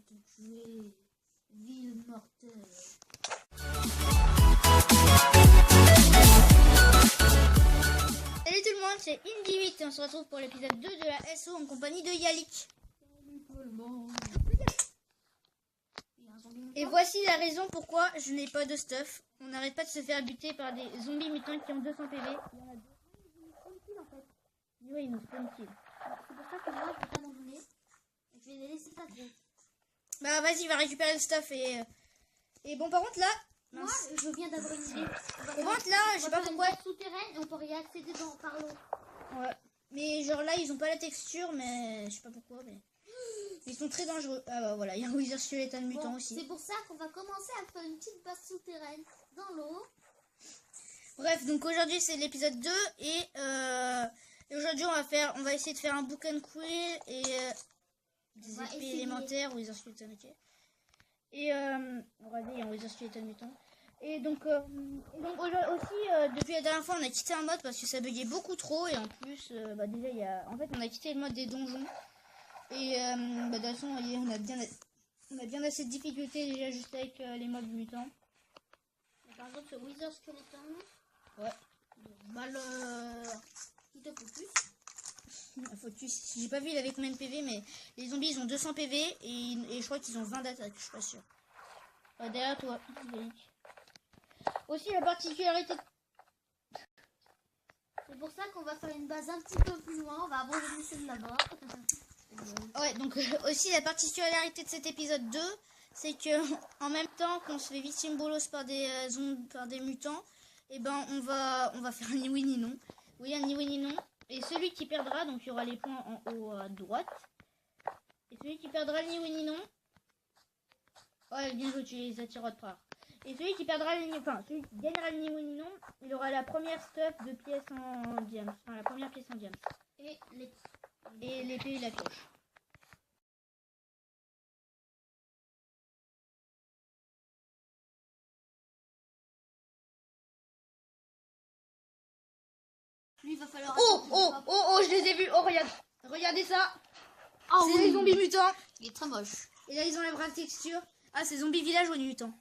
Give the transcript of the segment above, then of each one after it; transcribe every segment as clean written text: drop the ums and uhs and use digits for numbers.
vais te tuer, ville mortelle. Salut tout le monde, c'est Indy8 et on se retrouve pour l'épisode 2 de la SO en compagnie de Yalik. Salut tout le monde. Il y a un zombie mutant. Et voici la raison pourquoi je n'ai pas de stuff. On n'arrête pas de se faire buter par des zombies mutants qui ont 200 PV. Il y en a deux. Ils nous spawn kill en fait. Oui, ils nous spawn kill. C'est pour ça que moi, je vais pas m'en donner. Je vais les laisser passer. Bah vas-y, va récupérer le stuff et bon par contre là... Moi, mince. je viens d'avoir une idée. Par contre là, je sais pas pourquoi... souterraine et on peut y accéder par l'eau. Ouais. Mais genre là, ils ont pas la texture, mais je sais pas pourquoi, mais... Ils sont très dangereux. Ah bah voilà, il y a un Wither Skeleton mutant Bon, aussi. c'est pour ça qu'on va commencer à faire une petite base souterraine dans l'eau. Bref, donc aujourd'hui c'est l'épisode 2 et aujourd'hui on va essayer de faire un book and quill et des On va épées essayer. élémentaires, Wither Skeleton, ok. Et regardez, il y a un Wither Skeleton mutant. Et donc aussi depuis la dernière fois on a quitté un mode parce que ça buguait beaucoup trop et en plus bah déjà il y a en fait on a quitté le mode des donjons et bah, de toute façon vous voyez, on a bien assez de difficultés déjà juste avec les mobs mutants. Et par exemple, ce Wither Skeleton, Ouais. malheur qui te focus. Faut que j'ai pas vu il avait combien de PV, mais les zombies ils ont 200 PV et je crois qu'ils ont 20 d'attaque, je suis pas sûr. Derrière toi, Yannick. Aussi la particularité. C'est pour ça qu'on va faire une base un petit peu plus loin. On va abandonner celle de là-bas. Ouais, donc aussi la particularité de cet épisode 2, c'est que en même temps qu'on se fait victime bolos par des mutants, et ben on va faire un ni oui ni non. Oui, un ni oui ni non. Et celui qui perdra, donc il y aura les points en haut à droite. Et celui qui perdra le ni oui ni non. Ouais, bien joué, tu les attires de part. Et celui qui perdra le celui qui gagnera le ni oui ni non, il aura la première stuff de pièces en diamant. Enfin, la première pièce en diamant. Et les... Et l'épée et la pioche. Lui, il va falloir... Oh, je les ai vus. Oh, regardez ça. Ah C'est les zombies mutants. Il est très moche. Et là, ils ont la vraie texture. Ah, c'est zombie village ou mutant.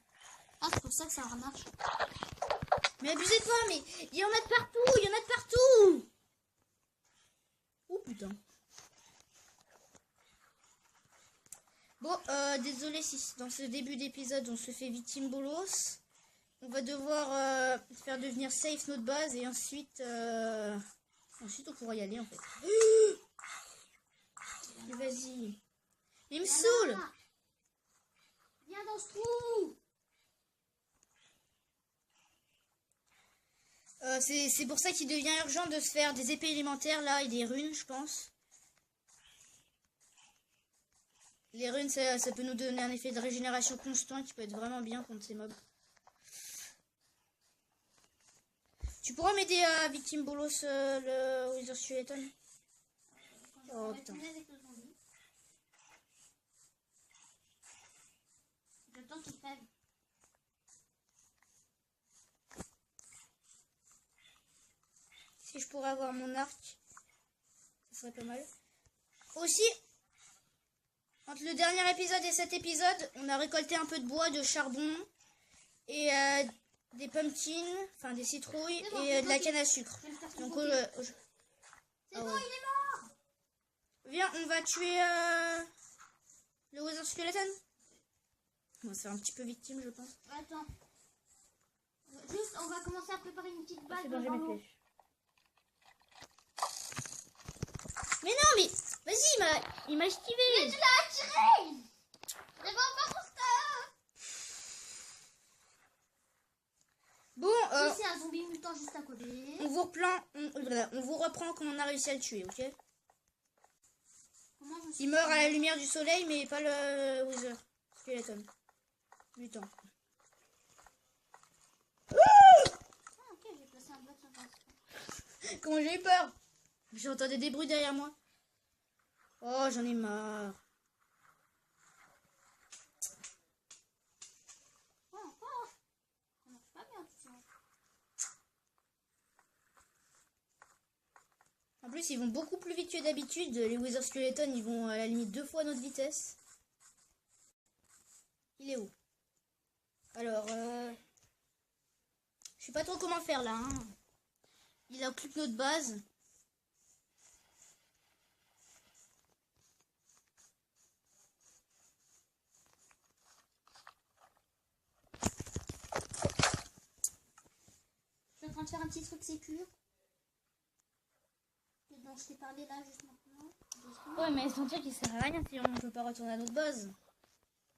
Ah, c'est pour ça que ça marche. Mais abusez pas, mais il y en a de partout. Il y en a de partout. Oh, putain. Bon, désolé si dans ce début d'épisode, on se fait victime bolos. On va devoir faire devenir safe notre base et ensuite on pourra y aller en fait. Et vas-y. Il me saoule. Viens dans ce trou. C'est pour ça qu'il devient urgent de se faire des épées élémentaires là et des runes, je pense. Les runes, ça peut nous donner un effet de régénération constant qui peut être vraiment bien contre ces mobs. Tu pourras m'aider à victime bolos le Wither Skeleton? Oh putain. Le temps qu'il crève. Si je pourrais avoir mon arc, ça serait pas mal. Aussi, entre le dernier épisode et cet épisode, on a récolté un peu de bois, de charbon et des pumpkins, enfin des citrouilles Bon, et de la canne à sucre. Donc C'est bon, il est mort. viens, on va tuer le Wither Skeleton. On va se faire un petit peu victime, je pense. Attends. Juste, on va commencer à préparer une petite base C'est bon, j'ai dans mes l'eau. flèches. Mais non, mais vas-y, il m'a esquivé. Mais tu l'as attiré. Mais bon, pas pour ça. Bon, Ici, un zombie mutant juste à côté. on vous reprend quand on a réussi à le tuer, ok? Comment je suis... Il meurt à la lumière du soleil, mais pas le Wither Skeleton. Mutant. Ah, ok, j'ai placé un bloc sur Comment j'ai eu peur. J'entendais des bruits derrière moi. Oh, j'en ai marre. Ça marche pas bien tout ça. En plus, ils vont beaucoup plus vite que d'habitude. Les Wither Skeleton, ils vont à la limite 2 fois notre vitesse. Il est où? Alors, je sais pas trop comment faire là. Hein. Il occupe notre base. Je suis en train de faire un petit truc sécure. Dont je t'ai parlé là juste maintenant. Ouais, mais son truc il sert à rien si on ne peut pas retourner à notre base.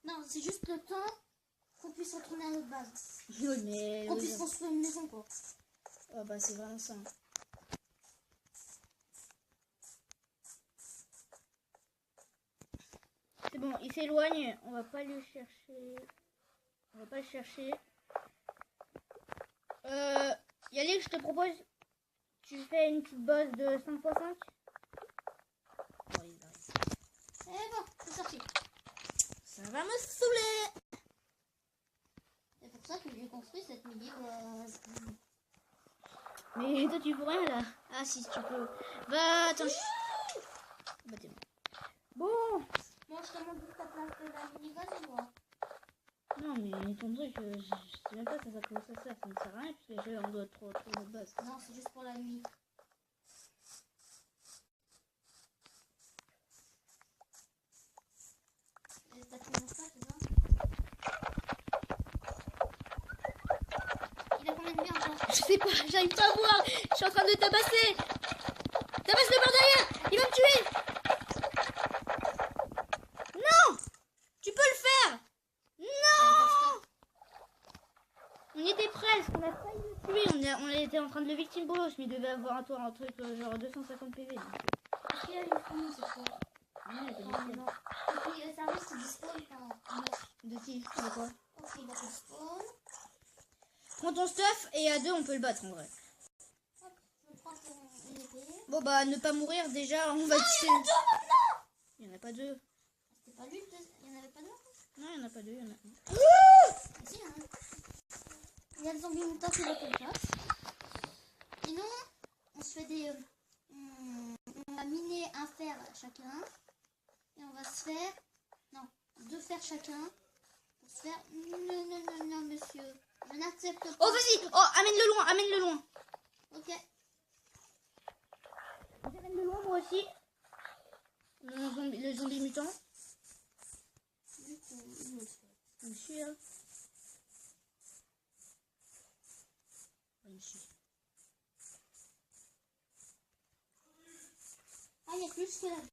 Non, c'est juste le temps qu'on puisse retourner à notre base. Oui, mais. Qu'on puisse construire une maison, quoi. Oh, bah, c'est vraiment ça. C'est bon, il s'éloigne. On va pas le chercher. On va pas le chercher. Yannick, je te propose. Tu fais une petite bosse de 5x5. Oh, il arrive. Eh bon, c'est sorti. Ça va me saouler. C'est pour ça que j'ai construit cette mini base. Mais toi, tu peux rien là. Ah, si, tu peux. Bah, attends. Bah, t'es bon. Bon. Moi, je te montre juste la place de la mini base et moi. Non, mais ton truc, je sais même pas ça comment ça sert. Ça ne sert à rien puisque on doit trouver notre base. Non, c'est juste pour la nuit. Et t'as fait mon frère, c'est ça? Il a combien de vie encore? Je sais pas, j'arrive pas à voir. Je suis en train de tabasser. Tabasse-le par derrière. Il va me tuer. Non. Tu peux le faire. Non. On était presque. On a failli le tuer. On était en train de le victime bolos. Mais il devait avoir un truc genre 250 PV. Donc. Est-ce qu'il a une famille, c'est quoi? Ouais, il était Non, mais non. Et puis le service, c'est du spawn. de qui? De quoi? Ok, il a fait spawn. Prends ton stuff et à deux on peut le battre en vrai. Hop, je prends une épée. Bon bah ne pas mourir déjà, on va tuer. Il y en a pas deux. C'était pas lui, il y en avait pas deux? Non, il y en a pas deux, il y en a un. Si, il y en a un. Il y a le zombie mouton qui va comme ça. Sinon, on se fait des... on va miner un fer chacun. Et on va se faire... Non, 2 fers chacun. Pour se faire... Non, non, non, non, monsieur. Je n'accepte pas. Oh vas-y, oh amène-le loin, amène-le loin. Ok. J'amène-le loin moi aussi. Le zombie mutant. Du coup, je me fais. Je me suis là. Je me suis. Ah, il n'y a plus de squelette.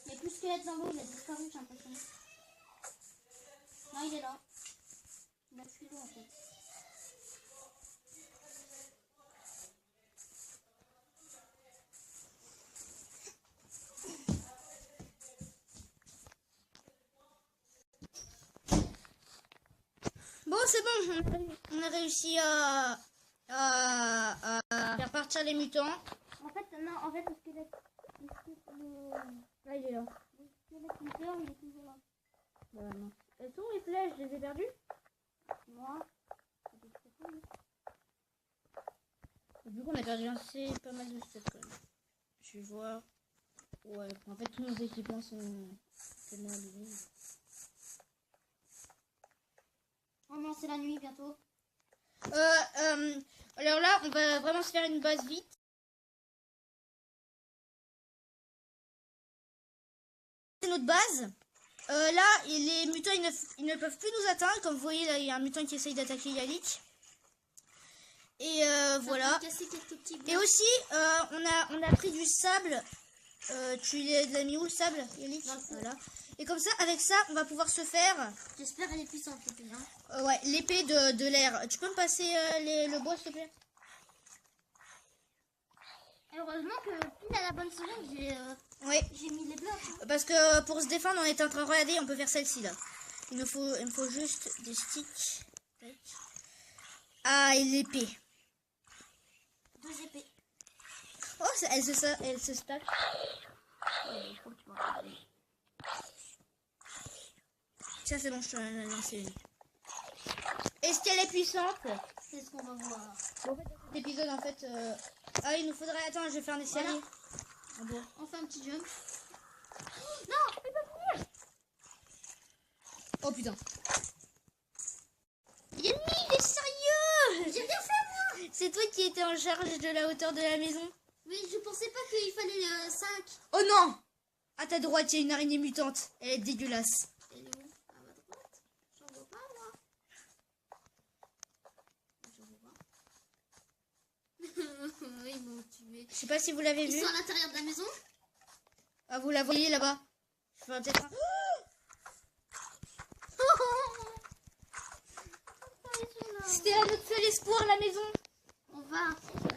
Il n'y a plus de squelette en haut, il a disparu, j'ai l'impression. Non, il est là. Il a fui l'eau en fait. Bon c'est bon, on a réussi à faire partir les mutants. En fait, non, en fait, le squelette. Là il est là. Le squelette leader, il est toujours là. Bah non. Elles sont les flèches, je les ai perdues. Moi. Du coup on a perdu assez pas mal de stuff quand même. Je vais voir. Ouais, en fait tous nos équipements sont tellement abîmés. Oh non, c'est la nuit bientôt. Alors là, on va vraiment se faire une base vite. C'est notre base. Là, les mutants, ils ne peuvent plus nous atteindre. Comme vous voyez, là, il y a un mutant qui essaye d'attaquer Yalik. Et voilà. Et aussi, on a pris du sable. Tu l'as mis où le sable, Yalik? Voilà. Et comme ça, avec ça, on va pouvoir se faire... J'espère qu'elle est puissante, l'épée. Hein. ouais, l'épée de l'air. Tu peux me passer le bois, s'il te plaît? Et heureusement que pile à la bonne seconde, j'ai mis les blocs. Parce que pour se défendre, on est en train de regarder, on peut faire celle-ci là. Il me faut juste des sticks. Ah, et l'épée. 2 épées. Oh, elle se stack. Ça, c'est bon, je te l'ai lancé une. Est-ce qu'elle est puissante? C'est ce qu'on va voir. Bon, en fait, dans cet épisode, en fait... Ah, il nous faudrait... Attends, je vais faire un escalier. Voilà. Ah bon. On fait un petit jump. Non, elle peut venir. Oh putain. Yelmi, il est sérieux. J'ai bien fait, moi. C'est toi qui étais en charge de la hauteur de la maison. Mais je pensais pas qu'il fallait 5. Oh non. À ta droite, il y a une araignée mutante. Elle est dégueulasse. Elle est où? À ma droite? J'en vois pas, moi. J'en vois pas. Ils m'ont tué. Je sais pas si vous l'avez Ils vu. sont à l'intérieur de la maison. Ah, vous la voyez là-bas. Je ferai peut-être un... C'était à notre seul espoir, la maison. On va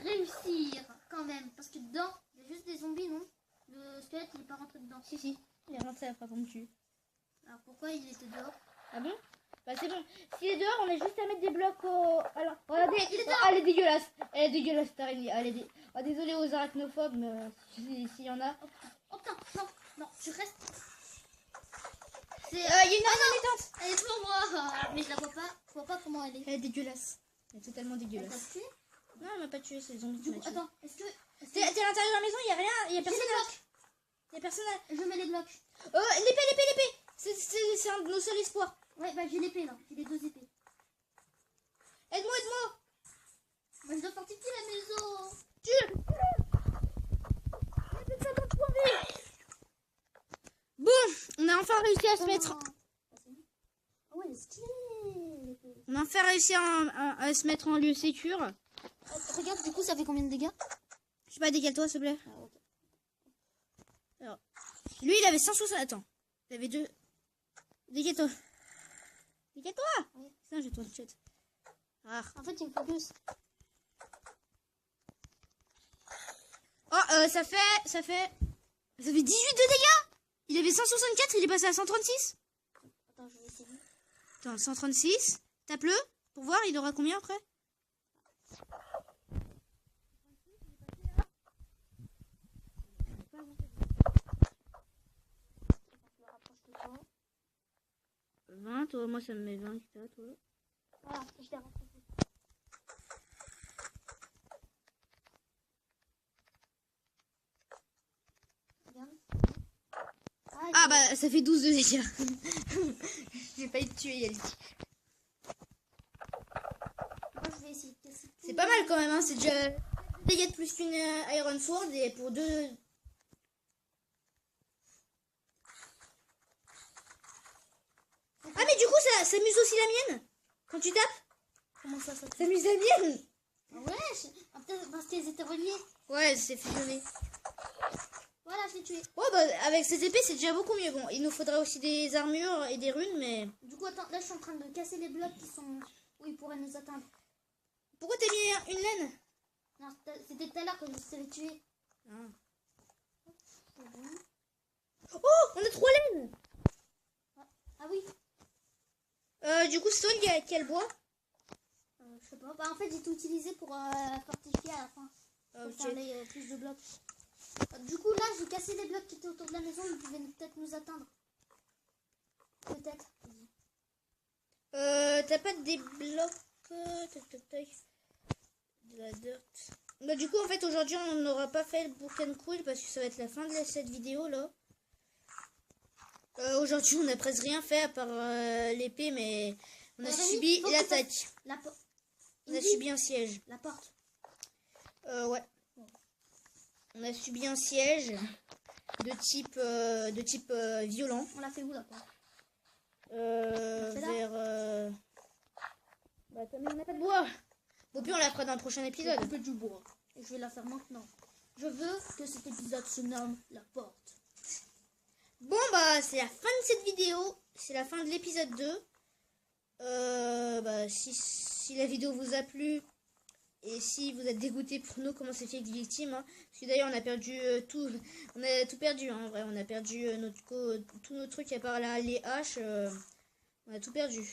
réussir quand même. Parce que dedans, il y a juste des zombies, non? Le squelette, il est pas rentré dedans. Si, si. Il est rentré après qu'on me tue. Alors pourquoi il était dehors? Ah bon? Bah c'est bon. S'il est dehors, on a juste à mettre des blocs au... Alors, regardez. Il est Oh, dehors. elle est dégueulasse. Elle est dégueulasse, cette araignée. Elle est oh, désolé aux arachnophobes, mais s'il y en a. Oh putain, non, non, tu restes. C'est. Il y a une araignée mutante. Elle est sur moi. Mais je la vois pas. Je vois pas comment elle est. Elle est dégueulasse. Elle est totalement Elle t'a dégueulasse. tué? Non, elle m'a pas tué, c'est les zombies qui Du m'ont coup, tué. attends, est-ce que. T'es à l'intérieur de la maison, il y a rien, il y a J'ai personne. les blocs. Il y a personne. Je mets les blocs. L'épée. C'est un de nos seuls espoirs. Ouais, bah j'ai l'épée là. J'ai les 2 épées. Aide-moi. Moi je dois fortifier la maison. Tue. Bon, on a enfin réussi à se mettre. Ah ouais, elle est stylée l'épée. On a enfin réussi à se mettre en lieu sécure. Regarde, du coup, ça fait combien de dégâts? Je sais pas, décale-toi s'il te plaît. Ah, ok. Alors, lui il avait 160. Attends, il avait 2. Décale-toi. Décale-toi. Ouais. Putain, j'ai ton chat. Ah. En fait, il me focus. Oh, ça fait 18 de dégâts. Il avait 164, il est passé à 136. Attends, je vais essayer. Attends, 136. Tape-le pour voir, il aura combien après? Je me rapproche de toi. 20, toi, moi ça me met 20, etc. Toi. Voilà, je l'ai rapproché. Regarde. Ah bah ça fait 12 de dégâts. J'ai pas eu de tuer Yali. Moi, je vais essayer de casser tout. C'est pas mal quand même, hein. C'est déjà des dégâts de plus qu'une Iron Sword et pour 2. Ah mais du coup ça s'amuse aussi la mienne. Quand tu tapes, Comment ça ça amuse la mienne. Ah ouais, peut-être parce qu'ils étaient reliés. Ouais, c'est fusionné. Voilà, je l'ai tué. Ouais bah avec cette épée c'est déjà beaucoup mieux. Bon, il nous faudra aussi des armures et des runes, mais... Du coup, attends, là, je suis en train de casser les blocs qui sont où ils pourraient nous atteindre. Pourquoi t'as mis une laine? Non, c'était tout à l'heure que je t'avais tué. Ah. C'est bon. Oh, on a 3 laines. Ah oui. Du coup Stone, quel bois? Je sais pas. Bah, en fait, j'ai tout utilisé pour fortifier à la fin. Pour Ok. faire les plus de blocs. Du coup, là, j'ai cassé les blocs qui étaient autour de la maison. Ils pouvaient peut-être nous atteindre. Peut-être. T'as pas des blocs? Tac. De la dirt. Bah du coup en fait aujourd'hui on n'aura pas fait le book and quill parce que ça va être la fin de cette vidéo là. Aujourd'hui on n'a presque rien fait à part l'épée, mais on a Rémi, subi faut que l'attaque. La porte. On a subi un siège. La porte. Ouais. On a subi un siège de type violent. On l'a fait où la porte? Vers... Bah attends, mais on n'a pas de bois. Bon puis on la fera dans le prochain épisode. Un peu du bois. Et je vais la faire maintenant. Je veux que cet épisode se nomme La Porte. Bon bah c'est la fin de cette vidéo. C'est la fin de l'épisode 2. Bah si la vidéo vous a plu et si vous êtes dégoûté pour nous comment c'est fait avec des victimes, hein, parce que d'ailleurs on a perdu tout, on a tout perdu, hein, en vrai on a perdu tous nos trucs à part les haches, on a tout perdu.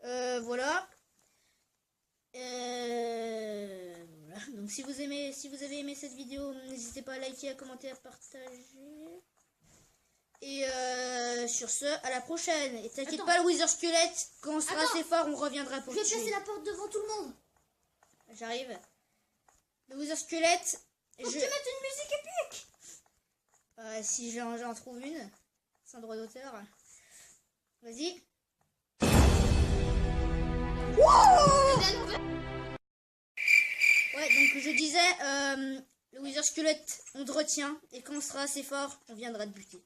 Voilà. Voilà. Donc si vous avez aimé cette vidéo, n'hésitez pas à liker, à commenter, à partager. Et sur ce, à la prochaine. Et t'inquiète Attends. pas, le Wither Squelette, quand on sera Attends. assez fort, on reviendra pour Je vais te tuer. placer la porte devant tout le monde. J'arrive. Le Wither Squelette. Faut que tu mettes une musique épique. Si j'en trouve une, sans droit d'auteur. Vas-y. Ouais, donc je disais, le Wither Squelette, on te retient, et quand on sera assez fort, on viendra te buter.